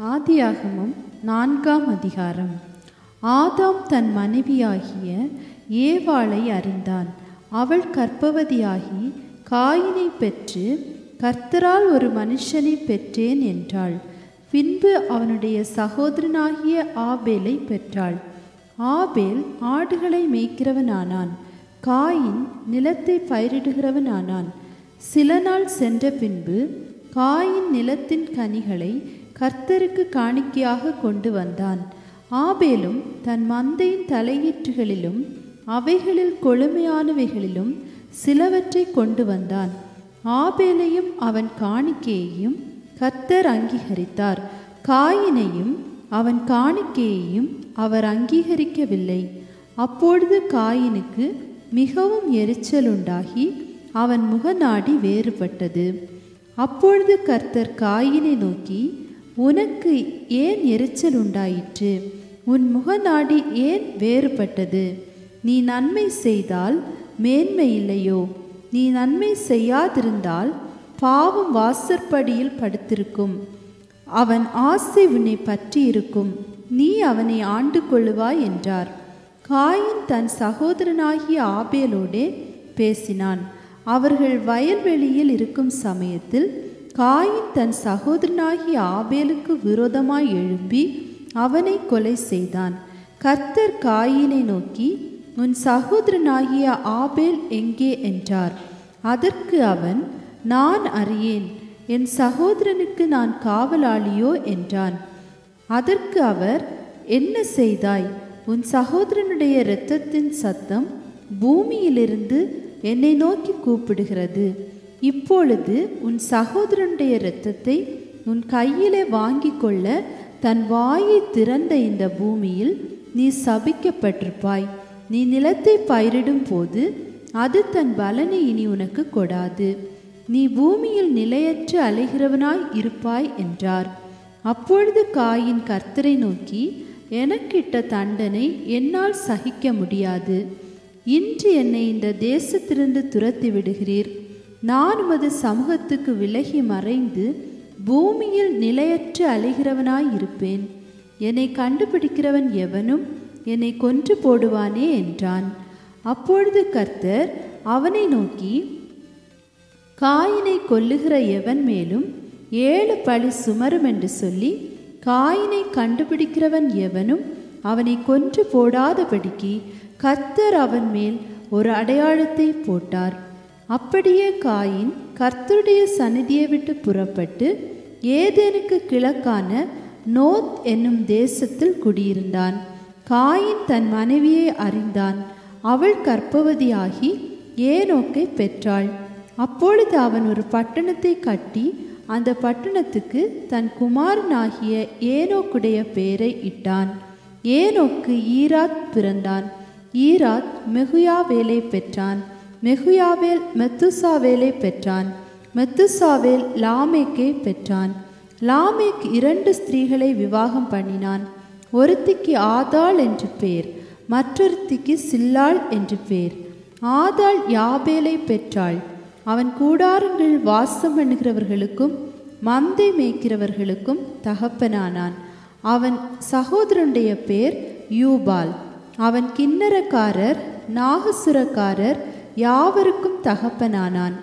ஆதியாகமம் 4ஆம் அதிகாரம். ஆதாம் தன் மனைவியாகிய ஏவாளை அறிந்தான். அவள் கர்ப்பவதியாகி காயினை பெற்று, கர்த்தரால் ஒரு மனுஷனை பெற்றேன் என்றாள். பின்பு அவனுடைய சகோதரனாகிய ஆபேலை பெற்றாள். ஆபேல் ஆடுகளை மேய்க்கிறவனானான். காயின் நிலத்தை பயிரிடுகிறவனானான். சில நாள் சென்ற பின்பு காயின் நிலத்தின் கனிகளை கர்த்தருக்கு காணிக்கையாக கொண்டு வந்தான். ஆபேலும் தன் மந்தையின் தலையீற்றுகளிலும் அவைகளில் கொழுமையானவைகளிலும் சிலவற்றை கொண்டு வந்தான். ஆபேலையும் அவன் காணிக்கையையும் கர்த்தர் அங்கீகரித்தார். காயினையும் அவன் காணிக்கையையும் அவர் அங்கீகரிக்கவில்லை. அப்பொழுது காயினுக்கு மிகவும் எரிச்சல் உண்டாகி அவன் முகநாடி வேறுபட்டது. அப்பொழுது கர்த்தர் காயினை நோக்கி, உனக்கு ஏன் எரிச்சல் உண்டாயிற்று? உன் முகநாடி ஏன் வேறுபட்டது? நீ நன்மை செய்தால் மேன்மை இல்லையோ? நீ நன்மை செய்யாதிருந்தால் பாவம் வாசற்படியில் படுத்திருக்கும். அவன் ஆசை உன்னை பற்றி இருக்கும். நீ அவனை ஆண்டு கொள்ளுவாய் என்றார். காயின் தன் சகோதரனாகிய ஆபேலோடே பேசினான். அவர்கள் வயல்வெளியில் இருக்கும் சமயத்தில் காயின் தன் சகோதரனாகிய ஆபேலுக்கு விரோதமாய் எழும்பி அவனை கொலை செய்தான். கர்த்தர் காயினை நோக்கி, உன் சகோதரனாகிய ஆபேல் எங்கே என்றார். அதற்கு அவன், நான் அறியேன், என் சகோதரனுக்கு நான் காவலாளியோ என்றான். அதற்கு அவர், என்ன செய்தாய்? உன் சகோதரனுடைய இரத்தத்தின் சத்தம் பூமியிலிருந்து என்னை நோக்கி கூப்பிடுகிறது. இப்பொழுது உன் சகோதரனுடைய இரத்தத்தை உன் கையிலே வாங்கி கொள்ள தன் வாயை திறந்த இந்த பூமியில் நீ சபிக்கப்பட்டிருப்பாய். நீ நிலத்தை பயிரிடும் போது அது தன் பலனை இனி உனக்கு கொடாது. நீ பூமியில் நிலையற்று அலைகிறவனாய் இருப்பாய் என்றார். அப்பொழுது காயின் கர்த்தரை நோக்கி, எனக்கிட்ட தண்டனை என்னால் சகிக்க முடியாது. இன்று என்னை இந்த தேசத்திலிருந்து துரத்தி விடுகிறீர். நான் உமது சமூகத்துக்கு விலகி மறைந்து பூமியில் நிலையற்று அலைகிறவனாய் இருப்பேன். என்னை கண்டுபிடிக்கிறவன் எவனும் என்னை கொன்று போடுவானே என்றான். அப்பொழுது கர்த்தர் அவனை நோக்கி, காயினை கொல்லுகிற எவன் மேலும் 7 பழி சுமரும் என்று சொல்லி, காயினை கண்டுபிடிக்கிறவன் எவனும் அவனை கொன்று போடாதபடிக்கு கர்த்தர் அவன் மேல் ஒரு அடையாளத்தை போட்டார். அப்படியே காயின் கர்த்தருடைய சந்நிதியை விட்டு புறப்பட்டு ஏதேனுக்கு கிழக்கான நோத் என்னும் தேசத்தில் குடியிருந்தான். காயின் தன் மனைவியை அறிந்தான். அவள் கர்ப்பவதியாகி ஏனோக்கை பெற்றாள். அப்பொழுது அவன் ஒரு பட்டணத்தை கட்டி அந்த பட்டணத்துக்கு தன் குமாரனாகிய ஏனோக்குடைய பெயரை இட்டான். ஏனோக்கு ஈராத் பிறந்தான். ஈராத் மெகுயாவேலை பெற்றான். மெகுயாவேல் மெத்துசாவேலை பெற்றான். மெத்துசாவேல் லாமேக்கை பெற்றான். லாமேக் 2 ஸ்திரீகளை விவாகம் பண்ணினான். ஒருத்திக்கு ஆதாள் என்று பேர், மற்றொருத்திக்கு சில்லாள் என்று பேர். ஆதாள் யாபேலை பெற்றாள். அவன் கூடாரங்களில் வாசம் பண்ணுகிறவர்களுக்கும் மந்தை மேய்க்கிறவர்களுக்கும் தகப்பனானான். அவன் சகோதரனுடைய பேர் யூபால். அவன் கிண்ணரக்காரர் நாகசுரக்காரர் யாவருக்கும் தகப்பனானான்.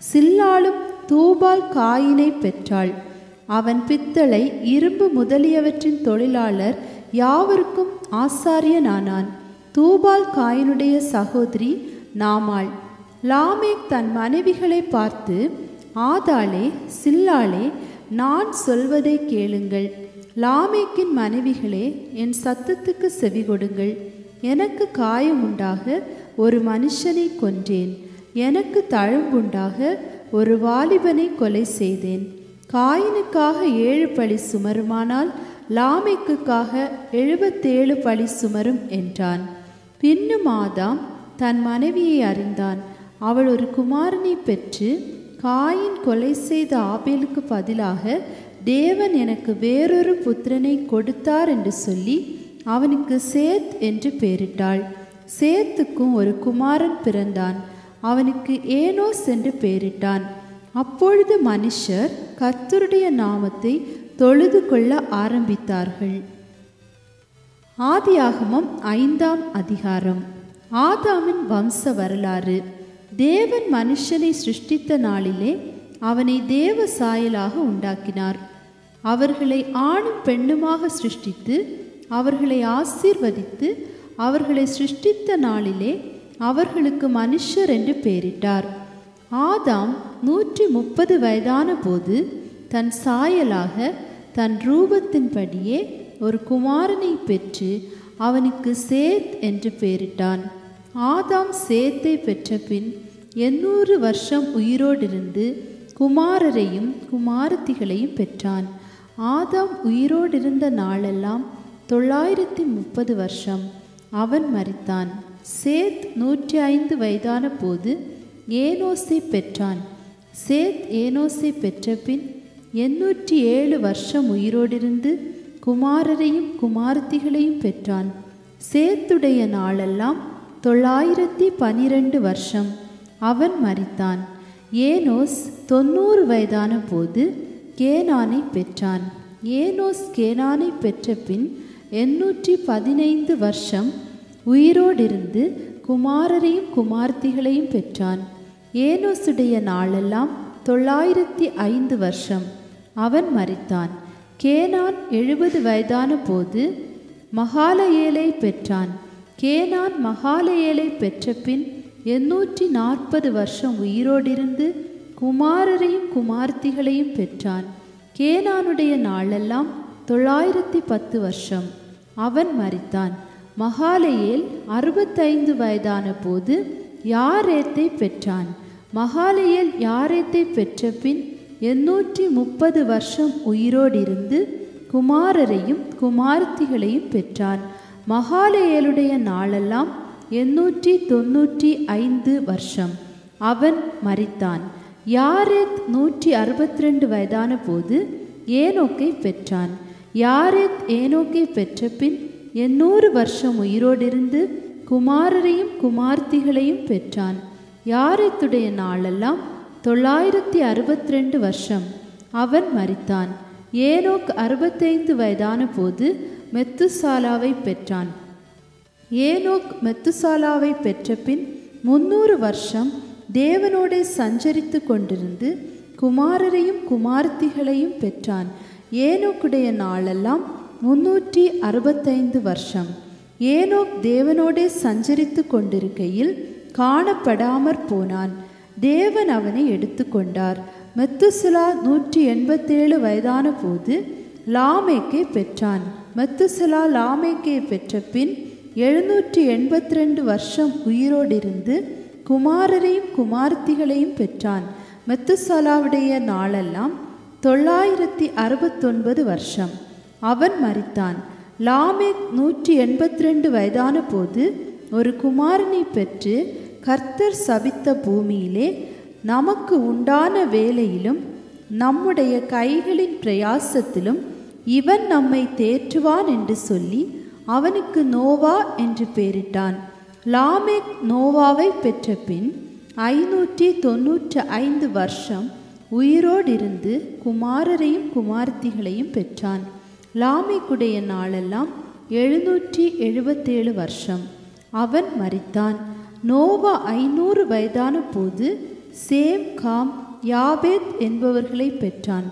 சில்லாளும் தூபால் காயினை பெற்றாள். அவன் பித்தளை இரும்பு முதலியவற்றின் தொழிலாளர் யாவருக்கும் ஆசாரியனானான். தூபால் காயினுடைய சகோதரி நாமாள். லாமேக் தன் மனைவிகளை பார்த்து, ஆதாளே சில்லாளே, நான் சொல்வதை கேளுங்கள். லாமேக்கின் மனைவிகளே, என் சத்தத்துக்கு செவி கொடுங்கள். எனக்கு காயம் உண்டாக ஒரு மனுஷனை கொன்றேன். எனக்கு தழும்புண்டாக ஒரு வாலிபனை கொலை செய்தேன். காயினுக்காக 7 பழி சுமருமானால் லாமேக்குக்காக 77 பழி சுமரும் என்றான். பின்னும் ஆதாம் தன் மனைவியை அறிந்தான். அவள் ஒரு குமாரனை பெற்று, காயின் கொலை செய்த ஆபேலுக்கு பதிலாக தேவன் எனக்கு வேறொரு புத்திரனை கொடுத்தார் என்று சொல்லி அவனுக்கு சேத் என்று பெயரிட்டாள். சேத்துக்கும் ஒரு குமாரன் பிறந்தான். அவனுக்கு ஏனோஸ் என்று பெயரிட்டான். அப்பொழுது மனுஷர் கர்த்தருடைய நாமத்தை தொழுது கொள்ள ஆரம்பித்தார்கள். ஆதியாகமம் 5ஆம் அதிகாரம். ஆதாமின் வம்ச வரலாறு. தேவன் மனுஷனை சிருஷ்டித்த நாளிலே அவனை தேவ சாயலாக உண்டாக்கினார். அவர்களை ஆணும் பெண்ணுமாக சிருஷ்டித்து அவர்களை ஆசீர்வதித்து அவர்களை சிருஷ்டித்த நாளிலே அவர்களுக்கு மனுஷர் என்று பெயரிட்டார். ஆதாம் 130 வயதான போது தன் சாயலாக தன் ரூபத்தின்படியே ஒரு குமாரனை பெற்று அவனுக்கு சேத் என்று பெயரிட்டான். ஆதாம் சேத்தை பெற்ற பின் 800 வருஷம் உயிரோடிருந்து குமாரரையும் குமாரத்திகளையும் பெற்றான். ஆதாம் உயிரோடிருந்த நாளெல்லாம் 930 வருஷம். அவன் மரித்தான். சேத் 105 வயதான போது ஏனோசை பெற்றான். சேத் ஏனோசை பெற்ற பின் 807 வருஷம் உயிரோடிருந்து குமாரரையும் குமாரத்திகளையும் பெற்றான். சேத்துடைய நாளெல்லாம் 912 வருஷம். அவன் மரித்தான். ஏனோஸ் 90 வயதான போது கேனானை பெற்றான். ஏனோஸ் கேனானை பெற்ற பின் 815 வருஷம் உயிரோடிருந்து குமாரரையும் குமார்த்திகளையும் பெற்றான். ஏனோசுடைய நாளெல்லாம் 905 வருஷம். அவன் மரித்தான். கேனான் 70 வயதான போது மகாலயேலை பெற்றான். கேனான் மகாலயேலை பெற்ற பின் 840 வருஷம் உயிரோடிருந்து குமாரரையும் குமார்த்திகளையும் பெற்றான். கேனானுடைய நாளெல்லாம் 910 வருஷம். அவன் மரித்தான். மகாலயேல் 65 வயதான போது யாரேத்தை பெற்றான். மகாலயேல் யாரேத்தை பெற்ற பின் 830 வருஷம் உயிரோடிருந்து குமாரரையும் குமார்த்திகளையும் பெற்றான். மகாலயேலுடைய நாளெல்லாம் 895 வருஷம். அவன் மரித்தான். யாரேத் 162 வயதான போது ஏனோக்கை பெற்றான். யாரேத் ஏனோக்கை பெற்ற பின் 800 வருஷம் உயிரோடிருந்து குமாரரையும் குமார்த்திகளையும் பெற்றான். யாரேத்துடைய நாளெல்லாம் 962 வருஷம். அவன் மரித்தான். ஏனோக் 65 வயதான போது மெத்துசாலாவை பெற்றான். ஏனோக் மெத்துசாலாவை பெற்ற பின் 300 வருஷம் தேவனோடு சஞ்சரித்து கொண்டிருந்து குமாரரையும் குமார்த்திகளையும் பெற்றான். ஏனோக்குடைய நாளெல்லாம் 365 வருஷம். ஏனோக் தேவனோடே சஞ்சரித்து கொண்டிருக்கையில் காணப்படாமற் போனான். தேவன் அவனை எடுத்து கொண்டார். மெத்துசலா 187 வயதான போது லாமேக்கை பெற்றான். மெத்துசலா லாமேக்கை பெற்ற பின் 782 வருஷம் உயிரோடிருந்து குமாரரையும் குமார்த்திகளையும் பெற்றான். மெத்துசலாவுடைய நாளெல்லாம் 969 வருஷம். அவன் மரித்தான். லாமேக் 182 வயதான போது ஒரு குமாரனை பெற்று கர்த்தர் சபித்த பூமியிலே நமக்கு உண்டான வேலையிலும் நம்முடைய கைகளின் பிரயாசத்திலும் இவன் நம்மை தேற்றுவான் என்று சொல்லி அவனுக்கு நோவா என்று பெயரிட்டான். லாமேக் நோவாவை பெற்ற பின் 595 வருஷம் உயிரோடிருந்து குமாரரையும் குமார்த்திகளையும் பெற்றான். லாமேக்குடைய நாளெல்லாம் 777 வருஷம். அவன் மரித்தான். நோவா 500 வயதான போது சேம், காம், யாபேத் என்பவர்களை பெற்றான்.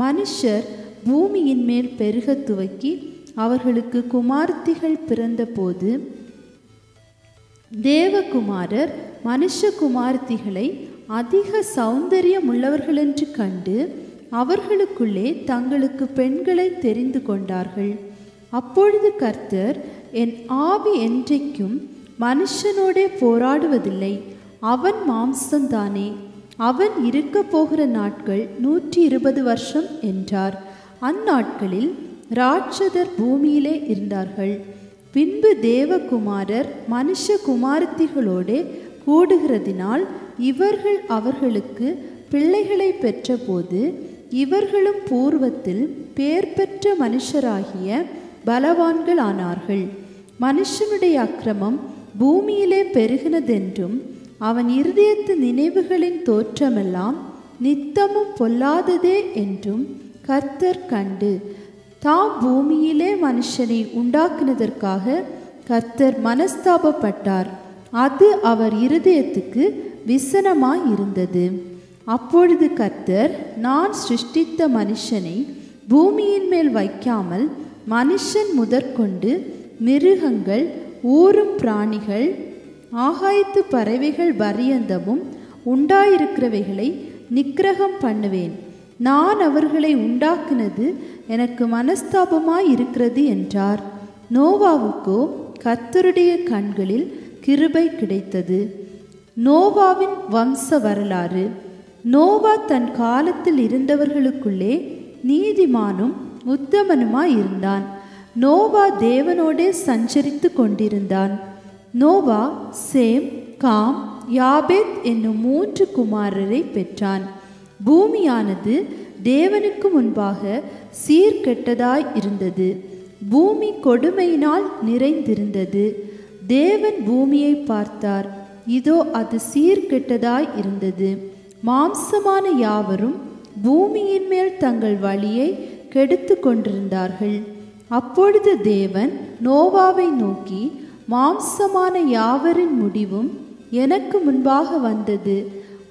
மனுஷர் பூமியின் மேல் பெருக துவக்கி அவர்களுக்கு குமார்த்திகள் பிறந்தபோது தேவகுமாரர் மனுஷகுமார்த்திகளை அதிக சௌந்தரியம் உள்ளவர்களென்று கண்டு அவர்களுக்குள்ளே தங்களுக்கு பெண்களை தெரிந்து கொண்டார்கள். அப்பொழுது கர்த்தர், என் ஆவி என்றைக்கும் மனுஷனோடே போராடுவதில்லை, அவன் மாம்சந்தானே, அவன் இருக்க போகிற நாட்கள் 120 வருஷம் என்றார். அந்நாட்களில் ராட்சதர் பூமியிலே இருந்தார்கள். பின்பு தேவகுமாரர் மனுஷகுமாரத்திகளோடே கூடுகிறதினால் இவர்கள் அவர்களுக்கு பிள்ளைகளை பெற்றபோது இவர்களும் பூர்வத்தில் பேர் பெற்ற மனுஷராகிய பலவான்கள் ஆனார்கள். மனுஷனுடைய அக்கிரமம் பூமியிலே பெருகினதென்றும் அவன் இருதயத்து நினைவுகளின் தோற்றமெல்லாம் நித்தமும் பொல்லாததே என்றும் கர்த்தர் கண்டு தாம் பூமியிலே மனுஷனை உண்டாக்குனதற்காக கர்த்தர் மனஸ்தாபப்பட்டார். அது அவர் இருதயத்துக்கு விசனமாயிருந்தது. அப்பொழுது கர்த்தர், நான் சிருஷ்டித்த மனுஷனை பூமியின் மேல் வைக்காமல் மனுஷன் முதற்கொண்டு மிருகங்கள், ஊரும் பிராணிகள், ஆகாயத்து பறவைகள் பரியந்தமும் உண்டாயிருக்கிறவைகளை நிக்கிரகம் பண்ணுவேன். நான் அவர்களை உண்டாக்குனது எனக்கு மனஸ்தாபமாயிருக்கிறது என்றார். நோவாவுக்கோ கர்த்தருடைய கண்களில் கிருபை கிடைத்தது. நோவாவின் வம்ச வரலாறு. நோவா தன் காலத்தில் இருந்தவர்களுக்குள்ளே நீதிமானும் உத்தமனுமாயிருந்தான். நோவா தேவனோடே சஞ்சரித்து கொண்டிருந்தான். நோவா சேம், காம், யாபேத் என்னும் 3 குமாரரை பெற்றான். பூமியானது தேவனுக்கு முன்பாக சீர்கெட்டதாய் இருந்தது. பூமி கொடுமையினால் நிறைந்திருந்தது. தேவன் பூமியை பார்த்தார், இதோ அது சீர்கெட்டதாய் இருந்தது. மாம்சமான யாவரும் பூமியின் மேல் தங்கள் வழியை கெடுத்து கொண்டிருந்தார்கள். அப்பொழுது தேவன் நோவாவை நோக்கி, மாம்சமான யாவரின் முடிவும் எனக்கு முன்பாக வந்தது.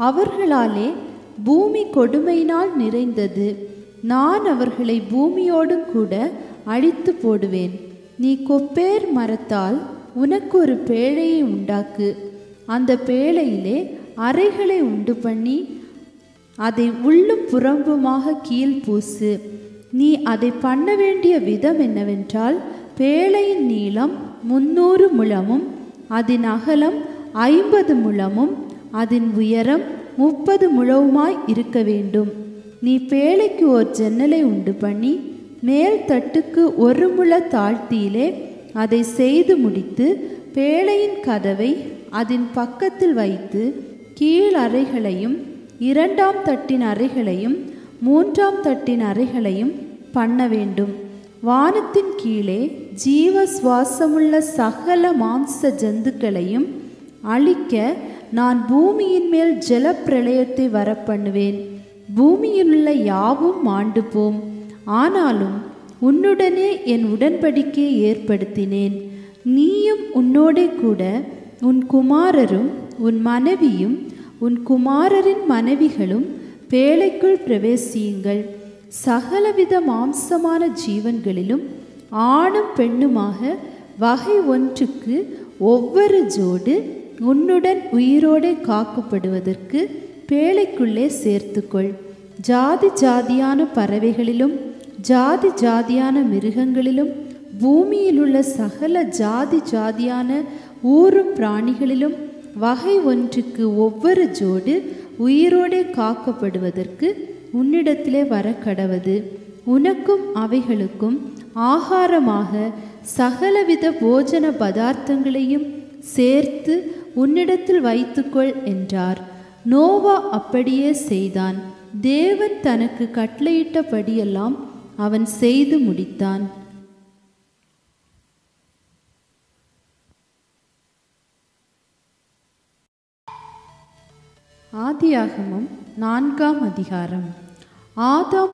அவர்களாலே பூமி கொடுமையினால் நிறைந்தது. நான் அவர்களை பூமியோடு கூட அழித்து போடுவேன். நீ கொப்பேர் மரத்தால் உனக்கு ஒரு பேழையை உண்டாக்கு. அந்த பேழையிலே அறைகளை உண்டு பண்ணி அதை உள்ளும் புறம்புமாக கீழ் பூசு. நீ அதை பண்ண வேண்டிய விதம் என்னவென்றால், பேழையின் நீளம் 300 முழமும் அதன் அகலம் 50 முழமும் அதன் உயரம் 30 முழவுமாய் இருக்க வேண்டும். நீ பேழைக்கு ஓர் ஜன்னலை உண்டு பண்ணி மேல் தட்டுக்கு 1 முழ தாழ்த்தியிலே அதை செய்து முடித்து பேழையின் கதவை அதன் பக்கத்தில் வைத்து கீழ் அறைகளையும் 2ஆம் தட்டின் அறைகளையும் 3ஆம் தட்டின் அறைகளையும் பண்ண வேண்டும். வானத்தின் கீழே ஜீவ சுவாசமுள்ள சகல மாம்ச ஜந்துக்களையும் அழிக்க நான் பூமியின் மேல் ஜலப்பிரளயத்தை வரப்பண்ணுவேன். பூமியிலுள்ள யாவும் மாண்டு போம். ஆனாலும் உன்னுடனே என் உடன்படிக்கையை ஏற்படுத்தினேன். நீயும் உன்னோடே கூட உன் குமாரரும் உன் மனைவியும் உன் குமாரரின் மனைவிகளும் பேழைக்குள் பிரவேசியுங்கள். சகலவித மாம்சமான ஜீவன்களிலும் ஆணும் பெண்ணுமாக வகை ஒன்றுக்கு ஒவ்வொரு ஜோடு உன்னுடன் உயிரோடே காக்கப்படுவதற்கு பேழைக்குள்ளே சேர்த்துக்கொள். ஜாதி ஜாதியான பறவைகளிலும் ஜாதி ஜாதியான மிருகங்களிலும் பூமியில் உள்ள சகல ஜாதி ஜாதியான ஊரும் பிராணிகளிலும் வகை ஒன்றுக்கு ஒவ்வொரு ஜோடு உயிரோடே காக்கப்படுவதற்கு உன்னிடத்திலே வர கடவது. உனக்கும் அவைகளுக்கும் ஆகாரமாக சகலவித போஜன பதார்த்தங்களையும் சேர்த்து உன்னிடத்தில் வைத்துக்கொள் என்றார். நோவா அப்படியே செய்தான். தேவன் தனக்கு கட்டளையிட்டபடியெல்லாம் அவன் செய்து முடித்தான். ஆதியாகமம் 4ஆம் அதிகாரம். ஆதாம்